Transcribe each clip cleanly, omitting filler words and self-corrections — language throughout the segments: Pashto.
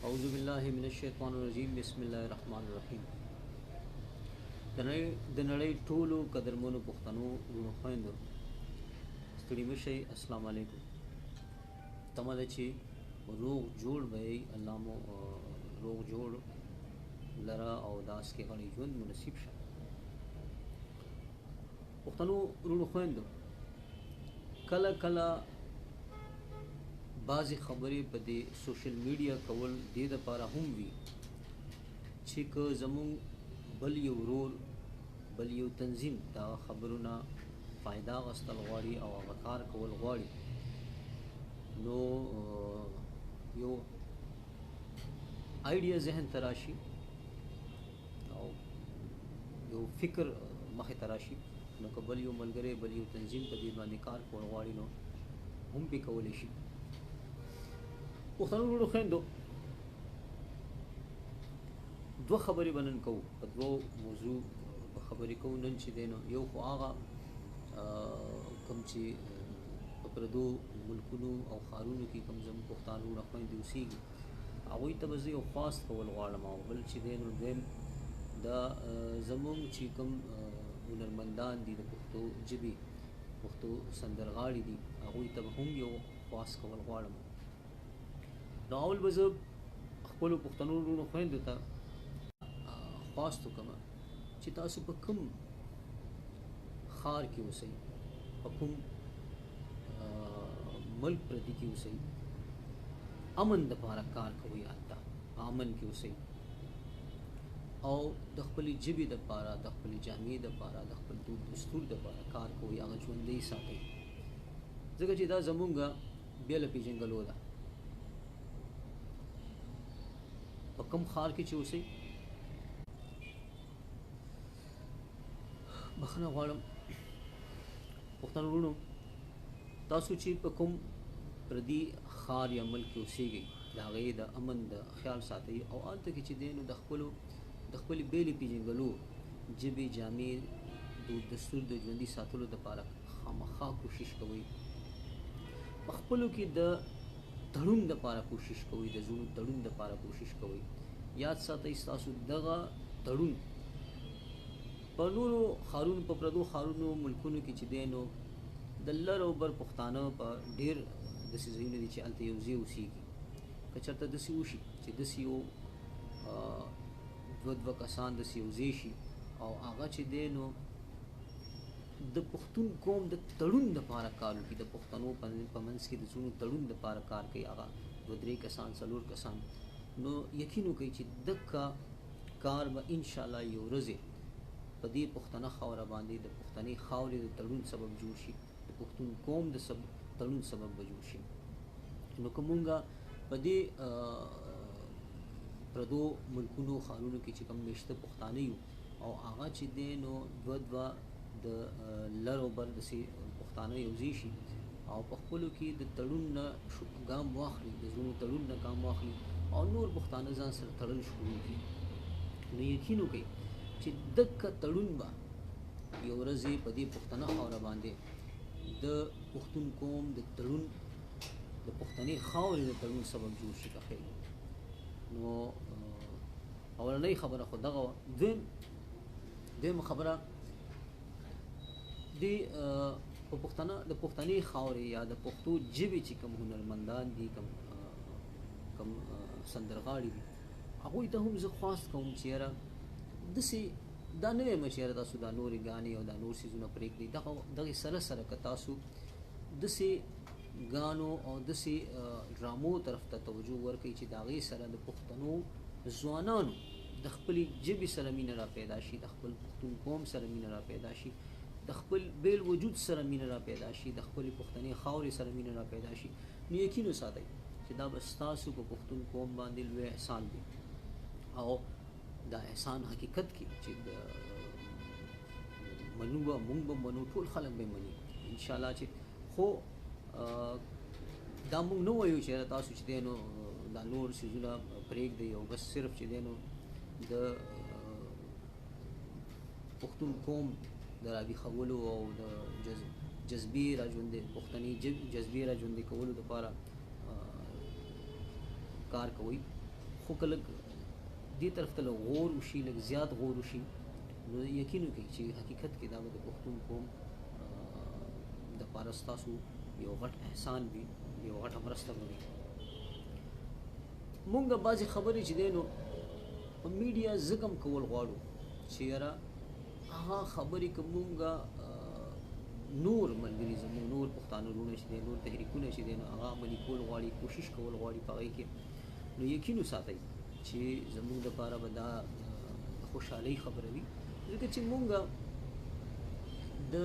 اعوذ بالله من الشیطان الرجیم بسم الله الرحمن الرحیم. د نړۍ ټولو قدرمنو پښتنو ورونو خویندو ستړي مشئ، السلام علیکم. تمه ده چې روغ جوړ به الله مو روغ جوړ لره او داس کې غړي ژوند مو نصیب شه. پښتنو ورونو خویندو کله کله بعضې خبرې په دې سوشل میډیا کول دې دپاره هم وي چې که زمونږ بل یو ورور بل یو تنظیم دا خبرونه فایده اخیستل غواړي او هغه کار کول غواړي، نو یو آیډیا ذهن ته راشي او یو فکر مخې ته راشي، نو که بل یو ملګری بل یو تنظیم په دې باندې کار کول غواړي نو هم پې کولی شي. پښتنو ورونو خویندو دوه خبرې به نن کوو، په دوو موضوع به خبرې کوو نن چې دی نو. یو خو هغه کوم چې په پردو ملکونو او ښارونو کې کوم زموږ پښتانه وروڼه خویندې اوسېږي هغوی ته به زه یو خواست کول غواړم، او بل چې دی نو دویم دا زموږ چې کوم هنرمندان دي د پښتو ژبې پښتو سندرغاړي دي هغوی ته به هم یو خواست کول غواړم. نو اول به زه خپلو پښتنو وروڼو خویندو ته خواست وکړم چې تاسو په کوم ښار کې اوسئ، په کوم ملک پردي کې اوسئ، امن دپاره کار کوئ، هلته امن کې اوسئ او د خپلې ژبې دپاره د خپلې جامې دپاره د خپل دود دستور دپاره کار کوئ، هغه ژوندی ساتئ، ځکه چې دا زمونږ بیله پېژنګلو ده. په کوم ښار کې چې اوسئ بخښنه غواړم پښتنو وروڼو، تاسو چې په کوم پردي ښار یا ملک کې اوسېږئ د هغې د امن د خیال ساتئ او هلته کې چې دی نو د خپلې بیلې پېژنګلو ژبې جامې دود دستور د ژوندي ساتلو دپاره خامخا کوشش کوئ. په خپلو کې د تړون دپاره کوشش کوئ، د زړونو تړون دپاره کوشش کوئ. یاد ساتئ ستاسو دغه تړون په نورو ښارونو په پردو ښارونو ملکونو کې چې دی نو د لر او بر پښتانه په ډېر داسې ځایونه دي چې هلته یو ځای اوسېږي. که چېرته داسې وشي چې داسې یو دوه کسان داسې یو ځای شي او هغه چې دی نو د پښتون قوم د تړون دپاره کار وکړي، د پښتنو په منځ کې د زړونو تړون دپاره کار کوي، هغه دوه درې کسان څلور کسان، نو یقین وکړئ چې دغه کار به انشاءالله یو ورځې په دې پښتنه خاوره باندې د پښتنې خاورې د تړون سبب جوړ شي، د پښتون قوم د تړون سبب به جوړ شي. نو که مونږ په دې پردو ملکونو ښارونو کې چې کوم میشته پښتانه یو او هغه چې دی نو دوه د لر او بر داسې پښتانه یو ځای شي او په خپلو کې د تړون نه ګام واخلي، د زړونو تړون نه ګام واخلي او نور پښتانه ځان سره تړل شروع کړي، نو یقین وکړئ چې دغه تړون به یو ورځې په دې پښتنه خاوره باندې د پښتون قوم د تړون د پښتنې خاورې د تړون سبب جوړ شي. که خیر نو اولنۍ خبره خو دغه وه. دویمه خبره د پښتنې خاورې یا د پښتو ژبې چې کوم هنرمندان دي کوم سندرغاړي دي هغوی ته هم زه خواست کوم چې یاره داسې دا نه وایم چې یاره تاسو دا نورې ګانې او دا نور څیزونه پرېږدئ، دغې سره سره که تاسو داسې ګانو او داسې ډرامو طرف ته توجه ورکړئ چې د هغې سره د پښتنو ځوانانو د خپلې ژبې سره مینه را پیدا شي، د خپل پښتون قوم سره مینه را پیدا شي، د خپل بیل وجود سره مینه را پیدا شي، د خپلې پښتنې خاورې سره مینه را پیدا شي، نو یقین وساتئ چې دا به ستاسو په پښتون قوم باندې لوی احسان وي او دا احسان حقیقت کې چې منو به مونږ به منو، ټول خلک به مني انشاءالله. چې خو دا مونږ نه وایو چې تاسو چې دی نو دا نور څیزونه پرېږدئ او بس صرف چې دی نو د پښتون قوم د راویښولو او د جذبې را ژوندۍ پښتني جذبې را ژوندۍ کولو دپاره کار کوئ. خو کله دې طرف ته غور وشي لږ زیات غور وشي نو یقین وکړئ چې حقیقت کې دا به د پښتون قوم دپاره ستاسو یو غټ احسان وي یو غټه مرسته به وي. مونږ بعضې خبرې چې دی نو په میډیا ځکه هم کول غواړو چې یاره هغه خبرې که مونږ نور ملګري زموږ نور پښتانه وروڼه چې دی نور تحریکونه چې دی نو هغه عملي کول غواړي کوشش کول غواړي په هغې کې نو یقین وساتئ چې زموږ دپاره به دا خوشحالۍ خبره وي ځکه چې مونږ د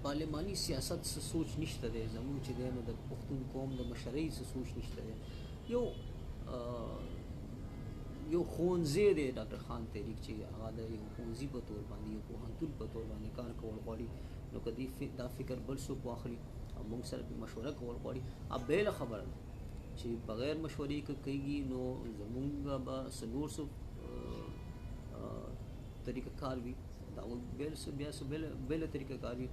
پارلماني سیاست څه سوچ نشته دی زموږ چې دی نو د پښتون قوم د مشرۍ څه سوچ نشته دی. یو ښوونځی دی ډاکټر خان تحریک چې هغه د یو ښوونځي په طور باندې یو پوهنتون په طور باندې کار کول غواړي نو که دا فکر بل څوک واخلي او موږ سره پرې مشوره کول غواړي بېله خبره ده چې بغیر مشورې که کېږي نو زمونږ به څه نور څه طریقه کار وي دا بیا څه بېله طریقه کار وي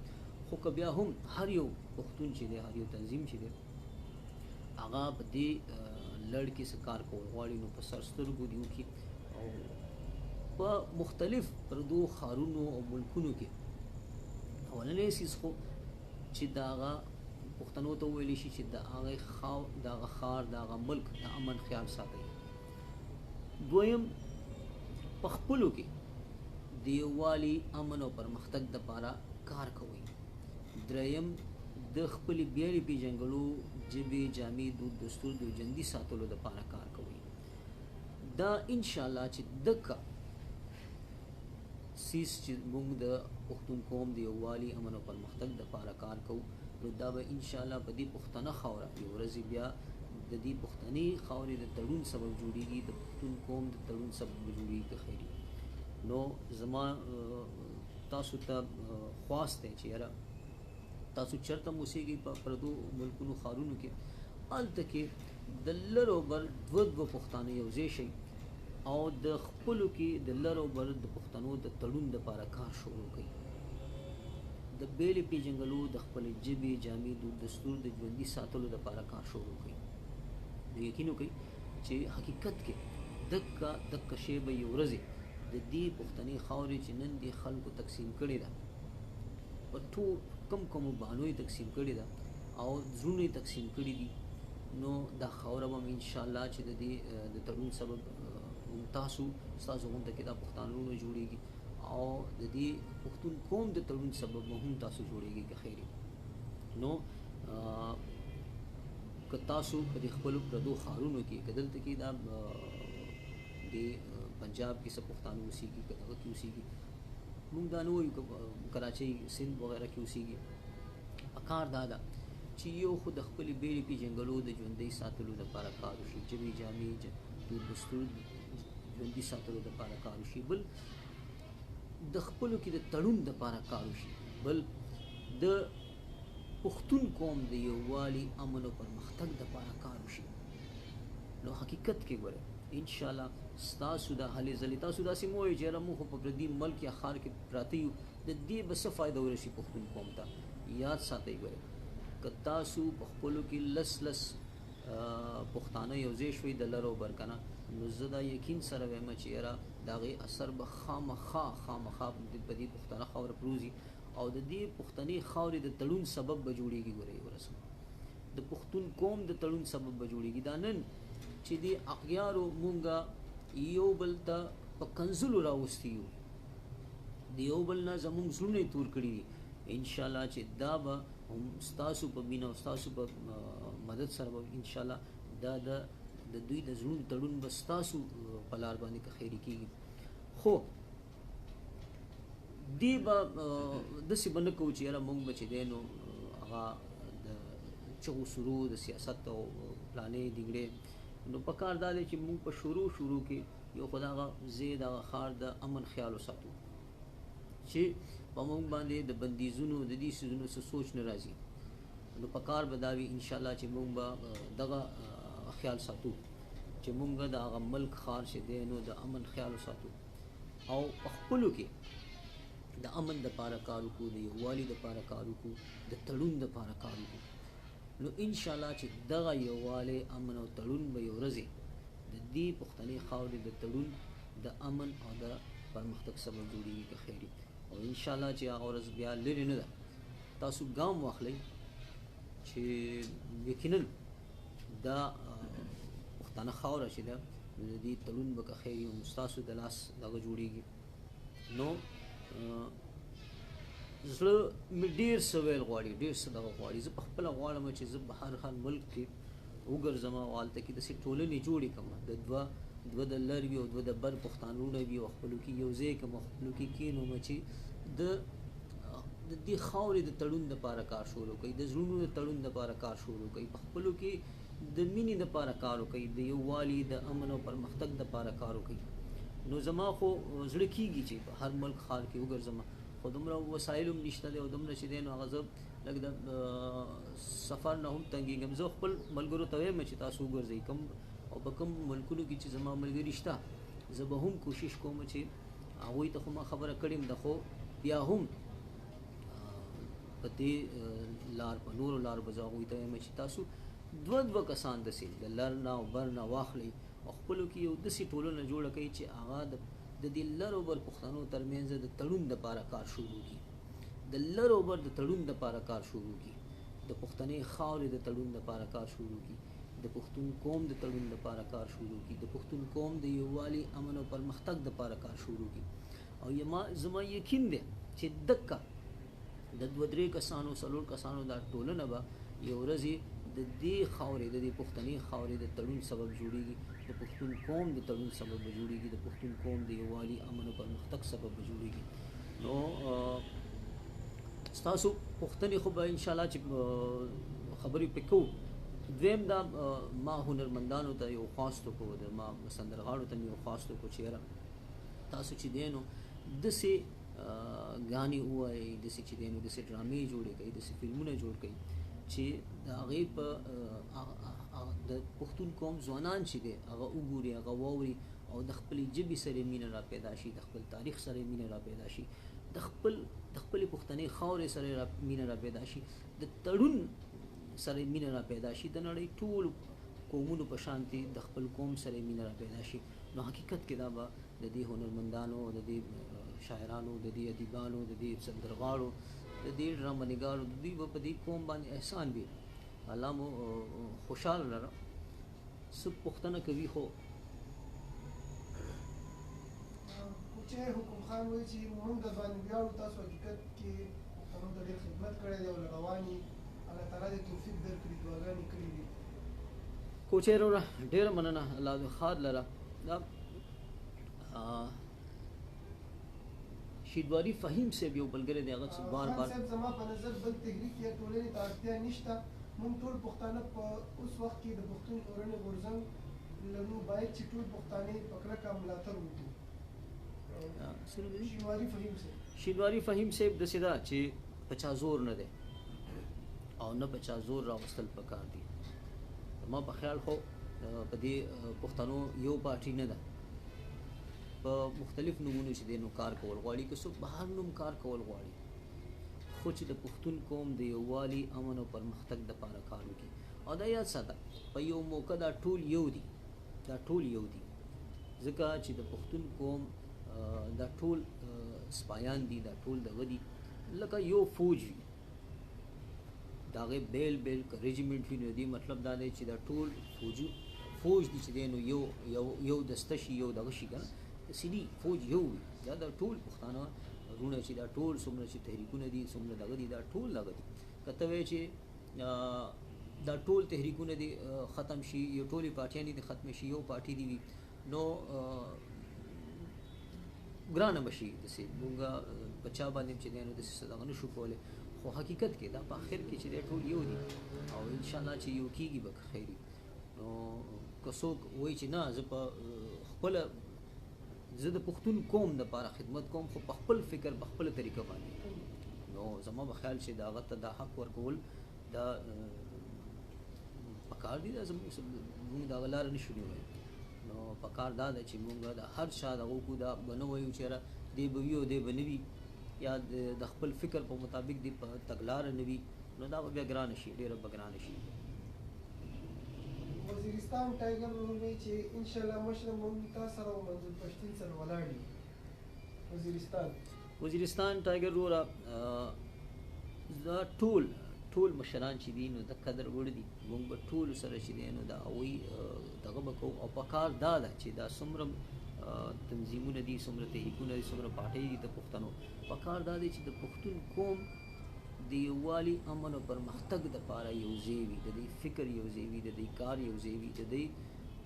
خو که بیا هم هر یو پښتون چې دی هر یو تنظیم چې دی هغه په دې لړ کې څه کار کول غواړي نو په سر سترګو دې وکړي او په مختلف پردو ښارونو او ملکونو کې اولنی څیز خو چې د هغه پښتنو ته وویلی شي چې د هغه ښار د هغه ملک د امن خیال ساتئ. دویم په خپلو کې د یووالي امن او پرمختګ دپاره کار کوئ. دریم د خپلې بیلې پېژنګلو ژبې جامې دود دستور د ژوندي ساتلو دپاره کار کوئ. دا انشاءالله چې دکه سیس چې موږ د پښتون قوم د یووالي امن او پرمختګ دپاره کار کوو نو دا به انشاءالله په دې پښتنه خاوره یو ورځې بیا د دې پښتنې خاورې د تړون سبب جوړېږي د پښتون قوم د تړون سبب به جوړېږي که خیري. نو زما تاسو ته خواست دی چې یاره تاسو چېرته هم اوسېږئ په پردو ملکونو ښارونو کې هلته کې د لر او بر دوه پښتانه یو ځای شئ او د خپلو کې د لر او بر د پښتنو د تړون دپاره کار شروع کړئ. د بیلې پېژنګلو د خپلې ژبې جامې دود دستور د ژوندي ساتلو دپاره کار شروع کړئ. نو یقین وکړئ چې حقیقت کې دکه شی به یو ورځې د دې پښتنې خاورې چې نن دې خلکو تقسیم کړې ده په ټول کومو بانو یې تقسیم کړې ده او زړونه یې تقسیم کړي دي نو دا خاوره به هم انشاءالله چې د دې د تړون سبب ستاسو غونډه کې دا پښتانه جوړېږي او د دې پښتون قوم د تړون سبب به هم تاسو جوړېږي که خیري. نو که تاسو په دې خپلو پردو ښارونو کې که دلته کې دا د پنجاب کې څه پښتانه اوسېږي که دغه کې اوسېږي مونږ دا نه وایو که کراچۍ سند وغیره کې اوسېږي پکار دا ده چې یو خو د خپلې بیلې پېژنګلو د ژوندۍ ساتلو دپاره کار وشي ژبې جامې دود دستور ژوندي ساتلو دپاره کار وشي بل د خپلو کې د تړون دپاره کار وشي بل د پښتون قوم د یووالي امن او پرمختګ دپاره کار وشي. نو حقیقت کې ګوره انشاءالله ستاسو د هلې ځلې تاسو داسې مه وایئ چې یاره موږ خو په پردي ملک یا ښار کې پراته یو د دې به څه فایده ورسي پښتون قوم ته. یاد ساتئ ګوره که تاسو په خپلو کې لس پښتانه یو ځای شوئ د لر او بر که نه نو زه دا یقین سره وایم چې یاره د هغې اثر به خامخا په دې پښتنه خاوره پروزي او د دې پښتنې خاورې د تړون سبب به جوړېږي. ګوره یو ورځ د پښتون قوم د تړون سبب به جوړېږي. دا نن چې دې اغیارو مونږه یو بل ته په کنځلو راوستي یو د یو بل نه زمونږ زړونه یې تور کړي دي انشاءالله چې دا به هم ستاسو په مینه او ستاسو په مدد سره به انشاءالله دا د دوی د زړونو تړون به ستاسو په لار باندې که خیري کېږي. خو دې به داسې به نه کوو چې یاره مونږ به چې دی نو هغه د چغو سرو د سیاست او پلانې دیګړې نو پکار دا دی چې مونږ په شروع کې یو خو د هغه ځای د هغه ښار د امن خیال وساتو چې په مونږ باندې د بندیزونو د دې څیزونو څه سوچ نه راځي. نو پکار به دا وي انشاءالله چې مونږ به دغه خیال ساتو چې مونږ د هغه ملک ښار چې دی نو د امن خیال وساتو او په خپلو کې د امن دپاره کار وکړو د یووالي دپاره کار وکړو د تړون دپاره کار وکړو. نو انشاءالله چې دغه یووالی امن او تړون به یو ورځې د دې پښتنې خاورې د تړون د امن او د پرمختګ سبب جوړېږي که خیري او انشاءالله چې هغه ورځ بیا لرې نه ده. تاسو ګام واخلئ چې یقینا دا پښتانه خاوره چې ده د دې تړون به که خیري او ستاسو د لاس دغه جوړېږي. نو زړه مې ډېر څه ویل غواړي، ډېر څه دغه غواړي. زه په خپله غواړم چې زه په هر ملک کې وګرځم او هلته کې داسې ټولنې جوړې کړم د دوه د لر وي او دوه د بر پښتانونه وي او خپلو کې یو ځای کړم او خپلو کې کښېنوم چې د دې خاورې د تړون دپاره کار شروع کوي، د زړونو د تړون دپاره کار شروع کوي، په خپلو کې د مینې دپاره کار وکوي، د یووالي د امن او پرمختګ دپاره کار وکوي. نو زما خو زړه کېږي چې په هر ملک ښار کې وګرځم، خو دومره وسایل هم نشته دی او دومره چې دی نو هغه زه لږ د سفر نه هم تنګېږم. زه خپل ملګرو ته وایم چې تاسو وګرځئ کوم او په کوم ملکونو کې چې زما ملګري شته زه به هم کوشش کوم چې هغوی ته خو ما خبره کړې ده، خو بیا هم په دې لار په نورو لار به زه هغوی ته وایم چې تاسو دوه کسان داسې د لر نه او بر نه واخلئ او خپلو کې یو داسې ټولنه جوړه کړئ چې هغه د دې لر او بر پښتنو ترمنځ د تړون دپاره کار شروع کړي، د لر او بر د تړون دپاره کار شروع کړي، د پښتنې خاورې د تړون دپاره کار شروع کړي، د پښتون قوم د تړون دپاره کار شروع کړي، د پښتون قوم د یووالي امن او پرمختګ دپاره کار شروع کړي. او زما یقین دی چې دکه د دوه درې کسانو څلور کسانو دا ټولنه به یو ورځ د دې خاورې د دې پښتنې خاورې د تړون سبب جوړېږي، د پښتون قوم د تړون سبب به جوړېږي، د پښتون قوم د یووالي امن او پرمختګ سبب به جوړېږي. نو ستاسو پوښتنې خو به انشاءالله چې خبرې پرې کوو. دویم دا ما هنرمندانو ته یو خواست وکړو، د ما سندرغاړو ته مې یو خواست وکړو چې یاره تاسو چې دی نو داسې ګانې ووایئ، داسې چې دی نو داسې ډرامې جوړې کړئ، داسې فلمونه جوړ کړئ چې د هغې په د پښتون قوم ځوانان چې دی هغه وګوري، هغه واوري او د خپلې ژبې سره مینه را پیدا شي، د خپل تاریخ سره مینه را پیدا شي، د خپلې پښتنې خاورې سره مینه را پیدا شي، د تړون سره مینه را پیدا شي، د نړۍ ټول قومونو په شانتي د خپل قوم سره مینه را پیدا شي. نو حقیقت کې دا به د دې هنرمندانو، د دې شاعرانو، د دې ادیبانو، د دې سندرغاړو، د دې ډرامه نګارو د دوی به په دې قوم باندې احسان وي. الله مو خوشحاله لره. څه پوښتنه کوي خو چې حکم خان وایي چې موږ د باندې ویاړو، تاسو حقیقت کې پښتنو ته ډېر خدمت کړی دی او رواني الله تعالی دې توفیق درکړي، دعاګانې کړي دي. کوچې وروره ډېره مننه، الله دې ښاد لره. دا شیدواري فهیم صاحب یو ملګری دی، هغه بار صاحب زما په نظر بل تحریک یا ټولنې ته اړتیا نشته. موږ ټول پښتانه په اوس وخت کې د پښتون اورنې غورځنګ لرو، باید چې ټول پښتانه په کلکه ملاتړ وکړو. شیدواري فهیم صاحب داسې ده چې په چا زور نه دی او نه په چا زور راوستل پکار دي. ما په خیال خو په دې پښتنو یو پارټي نه ده، په مختلف نومونو چې دی نو کار کول غواړي، که څوک بهر نوم کار کول غواړي، خو چې د پښتون قوم د یووالي امن او پرمختګ دپاره کار وکړي. او دا یاد ساته په یو موقع دا ټول یو دي، دا ټول یو دي، ځکه چې د پښتون قوم دا ټول سپایان دي، دا ټول دغه دي لکه یو فوج وي، د هغې بیل که رجمنټ وي نو دې مطلب دا دی چې دا ټول فوج دي چې دی نو یو دسته شي، یو دغه شي که نه داسې دي، فوج یو وي. دا د ټول پښتانه وروڼه چې دا ټول څومره چې تحریکونه دي، څومره دغه دي، دا ټول دغه دي. که ته وایې چې دا ټول تحریکونه دي ختم شي، یو ټولې پارټیانې دي ختمې شي، یو پارټي دي وي، نو ګرانه به شي داسې مونږ په چا باندې چې دی نو داسې څه دغه نه شو کولی. خو حقیقت کې دا په آخر کې چې دی ټول یو دي او انشاءالله چې یو کېږي به خیري. نو که څوک وایي چې نه زه په خپله زه د پښتون قوم دپاره خدمت کوم، خو په خپل فکر په خپله طریقه باندې، نو زما به خیال چې د هغه ته دا حق ورکول دا پکار دي. دا زموږ دغه لاره نه شو نیولی. نو پکار دا ده چې مونږ د هر چا دغه وکړو، دا به نه وایو چې یاره دی به وي او دی به نه وي، یا د خپل فکر په مطابق دی په تګلاره نه وي، نو دا به بیا ګرانه شي، ډېره به ګرانه شي. وزیرستان ټایګر وایي چې ان شاء الله مشره مونږ تاسو سره منظور پښتون سره ولاړ یو. وزیرستان ټایګر رورا دا ټول مشران چې دي نو د قدر وړ دي، موږ به ټول سره چې دي نو دا هغوی دغه به کوو. او پکار دا ده چې دا څومره تنظیمونه دي، څومره تحریکونه دي، څومره پارټۍ دي د پښتنو، پکار دا دی چې د پښتون قوم د یووالي، امن او پرمختګ دپاره یو ځای وي، د دې فکر یو ځای وي، د دې کار یو ځای وي، د دې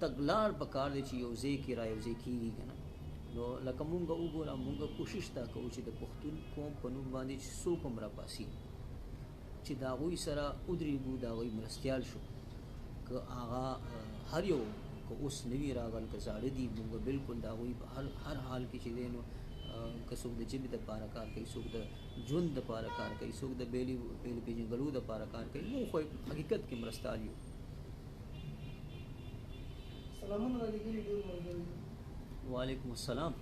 تګلار پکار دی چې یو ځای کې را یو ځای کېږي که نه. نو لکه مونږ وګوره، مونږ کوشش دا کوو چې د پښتون قوم په نوم باندې چې څوک هم راپاسي چې د هغوی سره ودرېږو، د هغوی مرستیال شو. که هغه هر یو که اوس نوي راغل که زاړه دي، مونږ بالکل د هغوی په هر حال کې چې دی نو که څوک د ژبې دپاره کار کوي، څوک د ژوند دپاره کار کوي، څوک د بیلې پېژنګلو دپاره کار کوي، مونږ خو حقیقت کې مرستال یو. سلامونه رالیږلي ډېر ملګري. وعلیکم السلام.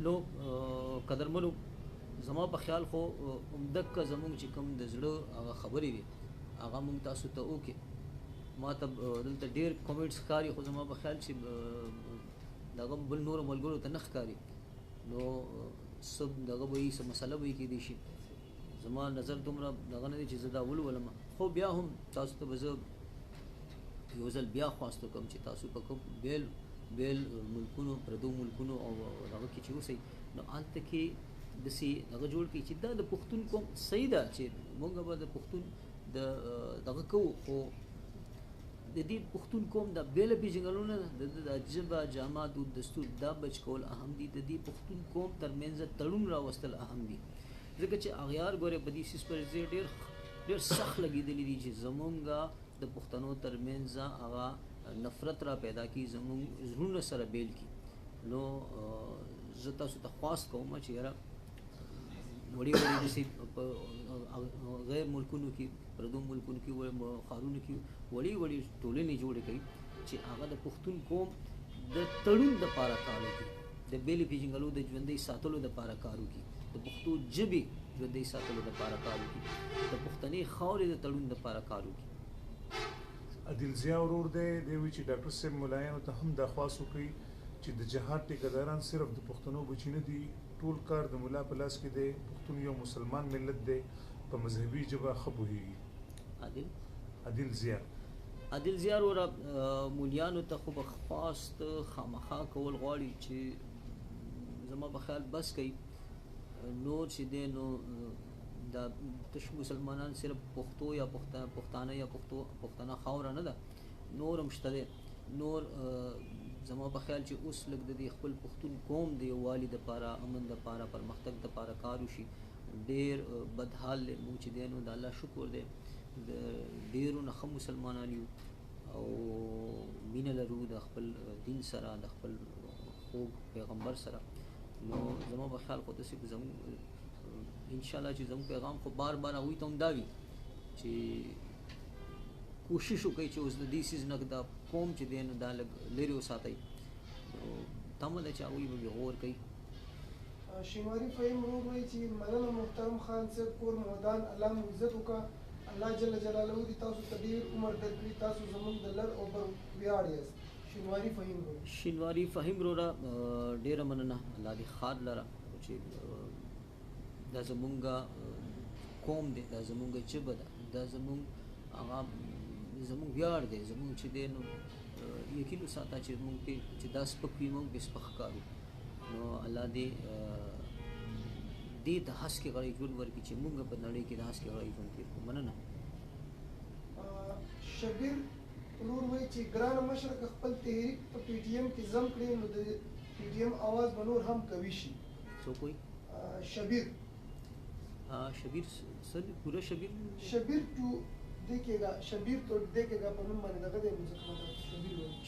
نو قدرمنو، زما په خیال خو همدغه زمونږ چې کوم د زړه هغه خبرې دي هغه مونږ تاسو ته وکړې. ما ته دلته ډېر کومنټس ښکاري، خو زما په خیال چې دغه بل نورو ملګرو ته نه ښکاري. نو څه دغه به وي، څه مسله به وي کېدای شي. زما نظر دومره دغه نه دی چې زه دا ولولم، خو بیا هم تاسو ته به زه یو ځل بیا خواست وکړم چې تاسو په کوم بیل ملکونو، پردو ملکونو او دغه کې چې اوسئ، نو هلته کې داسې دغه جوړ کړئ چې دا د پښتون قوم صحیح ده چې مونږ به د پښتون دغه کوو، خو د دې پښتون قوم د بیله پېژنګلونه د ژبه، جامه، دود، دستور دا بچ کول اهم دي. د دې پښتون قوم ترمنځ تړون راوستل اهم دي، ځکه چې اغیار ګورې په دې سیس پر ډېر سخت لګېدلي دي چې زمونږ د پښتنو ترمنځ هغه نفرت را پیدا کی، زمونږ زړونه سره بیل کی. نو زه تاسو ته خواست کوم چې یاره وړې داسې په غیر ملکونو کې، پردو ملکونو کې، ښارونو کې وړې ټولنې جوړې کړي چې هغه د پښتون قوم د تړون دپاره کار وکړي، د بیلې پېژنګلو د ژوندۍ ساتلو دپاره کار وکړي، د پښتو ژبې ژوندۍ ساتلو دپاره کار وکړي، د پښتنې خاورې د تړون دپاره کار وکړي. عادل ضیا ورور دی وی چې ډاکټر صاحب ملایانو ته هم درخواست وکړي چې د جهاد ټیکهداران صرف د پښتنو بچي نه دي، ټول کار د ملا په لاس کې دی. پښتون یو مسلمان ملت دی، په مذهبي ژبه ښه پوهېږي. عادل ضیا وروره مولیانو ته خو به خواست خامخا کول غواړي چې زما په خیال بس کوي، نور چې دی نو دا تش مسلمانان صرف پښتو یا پښتانه یا پښتنه خاوره نه ده، نور هم شته دی. نور زما په خیال چې اوس لږ د دې خپل پښتون قوم د یووالي دپاره، امن دپاره، پرمختګ دپاره کار وشي. ډېر بدحال دی موږ چې دی نو د الله شکر دی د ډېرو نه ښه مسلمانان یو او مینه لرو د خپل دین سره، د خپل خوږ پیغمبر سره. نو زما په خیال خو داسې زموږ انشاءالله چې زموږ پیغام خو بار هغوی ته هم دا وي چې کوشش وکړئ چې اوس د دې سیز نه دا قوم چې دی نو دا لږ لرې وساتئ. نو تمه ده چې هغوی به غور کوي. شینواري فهیم ورور وایي چې مننه محترم خان صاحب، کور مودان، الله مو عزت وکړه، الله جل جلاله دې تاسو ته ډېر عمر درکړي، تاسو زموږ د لر او بر ویاړ یاست. شینواري فهیم وروره ډېره مننه، الله دې ښاد لره چې دا زمونږ قوم دی، دا زمونږ ژبه ده، دا زمونږ هغه زمونږ ویاړ دی، زمونږ چې دی نو یقین وساته چې مونږ پې چې دا سپک وي مونږ پې سپک ښکارو. نو الله دې ته هسکې غړی ژوند ورکړي چې مونږ په نړۍ کې د هسکې غړی ژوند تېر کړو. مننه. شبیر ورور وایي چې ګرانه مشره که خپل تحریک په پی ټي ایم کې ضم کړي نو د پی ټي ایم آواز به نور هم قوي شي. څوک وایي؟ شبیر سر پورا شبیر تو دیکھेगा شبیر تو دیکھेगा په نوم باندې دغه دی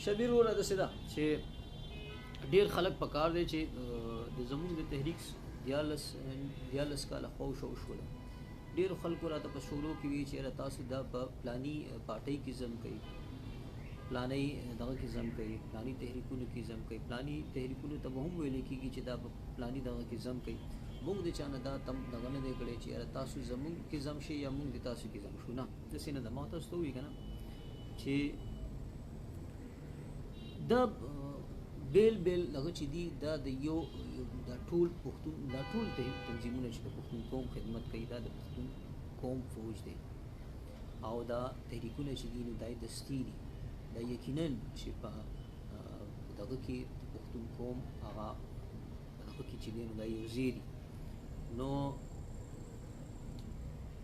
شبیر وره داسې ده چې ډېر خلک پکار دی چې د زموږ د تحریک 14 کاله خو شوله. ډېرو خلکو راته په شروع کې وي چې تاسو دا په پلاني پارټۍ کې ضم کوي، پلاني دغه کې ضم کوي، پلاني تحریکونو کې ضم کوي، پلاني تحریکونو ته به هم ویل کېږي چې دا په پلاني دغه کې ضم کوي. مونږ د چا نه دا تم دغه نه دی کړی چې تاسو زمونږ کې ضم شي یا مونږ د تاسو کې ضم شو، نه داسې نه ده. ما تاسو ته ووایي که نه چې دا بیل بیل دغه چې دي دا د یو دا ټول پښتون دا ټول تنظیمونه چې د پښتون قوم خدمت کوي دا د پښتون قوم فوج دی او دا تحریکونه چې دي نو دا دستي دي دا یقینا چې په دغه کې د پښتون قوم هغه دغه کې چې دي نو دا یو ځای دي نو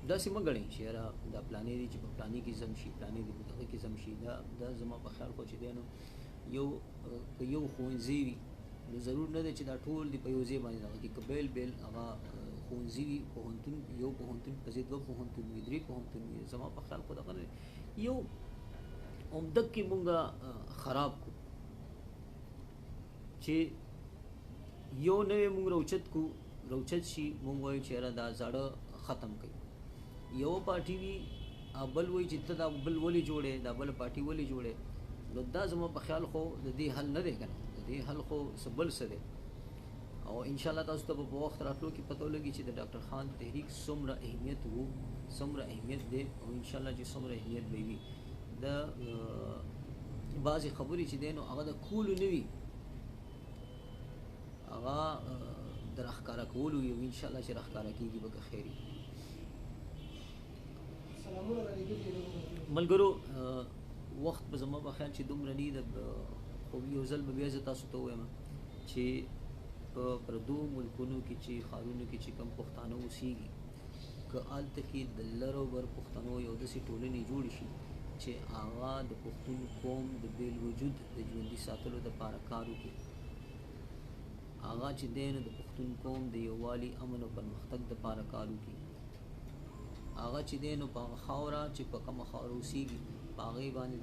داسې مه ګڼئ چې یاره دا پلانې دي چې په پلانې کې ضم شي پلانې دي په دغه کې ضم شي دا زما په خیال خو چې دی نو یو ښوونځی وي نو ضرور نه دی چې دا ټول دي په یو ځای باندې دغه کې که بیل بیل هغه ښوونځي وي پوهنتون یو پوهنتون په ضد دوه پوهنتون وي درې پوهنتون وي زما په خیال خو دغه نه یو عمدک کې مونږ خراب کړو چې یو نوی مونږ روچت شي مونږ وایو چې یاره دا زاړه ختم کړي یو پارټي وي بل وایي چې ته دا بل ولې جوړې دا بل پارټي ولې جوړې نو دا زما په خیال خو د دې حل نه دی که نه د دې حل خو څه بل څه دی او انشاءالله تاسو ته په وخت راتلو کې پته ولګي چې د ډاکټر خان تحریک څومره اهمیت وو څومره اهمیت دی او انشاءالله چې څومره اهمیت به وي د بعضې خبرې چې دی نو هغه د کولو نه وي هغه د راښکاره کولو وي او انشاءالله چې راښکاره کېږي به که خیر وي ملګرو وخت به زما په خیال چې دومره نه د خو یو ځل به بیا زه تاسو ته ووایم چې په پردو ملکونو کې چې ښارونو کې چې کوم پښتانه اوسېږي که هلته کې د لر او بر پښتنو یو داسې ټولنې جوړې شي چې هغه د پښتون قوم د بیل وجود د ژوندي ساتلو دپاره کار وکړي هغه چې دی نو د پښتون قوم د یووالي امن او پرمختګ دپاره کار وکړي هغه چې دی نو په هغه خاوره چې په کومه خاوره اوسېږي په هغې باندې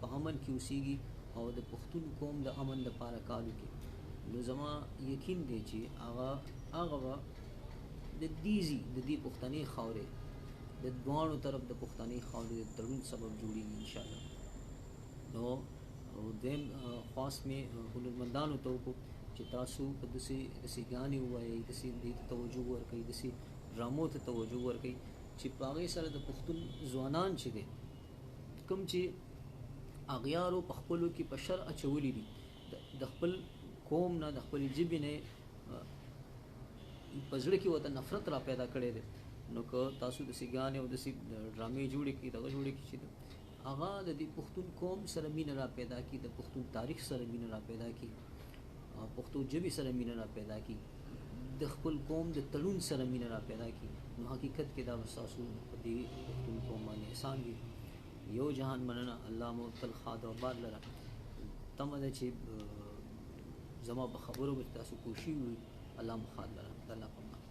په امن کې اوسېږي او د پښتون قوم د امن دپاره کار وکړي نو زما یقین دی چې هغه به د دې پښتنې خاورې د دواړو طرف د پښتنې خاورې د تړون سبب جوړېږي انشاءالله نو دویم خواست مې هنرمندانو ته وکړو چې تاسو په داسې ګانې ووایئ داسې دې ته توجه ورکوئ داسې ډرامو ته توجه ورکوئ چې په هغې سره د پښتون ځوانان چې دی کوم چې اغیارو په خپلو کې په شر اچولي دي د خپل قوم نه د خپلې ژبې نه په زړه کې ورته نفرت را پیدا کړی دی نو که تاسو داسې ګانې او داسې ډرامې جوړې کړي دغه جوړې کړي چې هغه د دې پښتون قوم سره مینه را پیدا کړي د پښتون تاریخ سره مینه را پیدا کړي پښتو ژبې سره مینه را پیدا کړي د خپل قوم د تړون سره مینه را پیدا کړي نو حقیقت کې دا به ستاسو په دې پښتون قوم باندې احسان وي یو جهان مننه الله مو تل ښاد او آباد لره تمه ده چې زما په خبرو به تاسو کوشش وي الله مو ښاد لره د الله په امان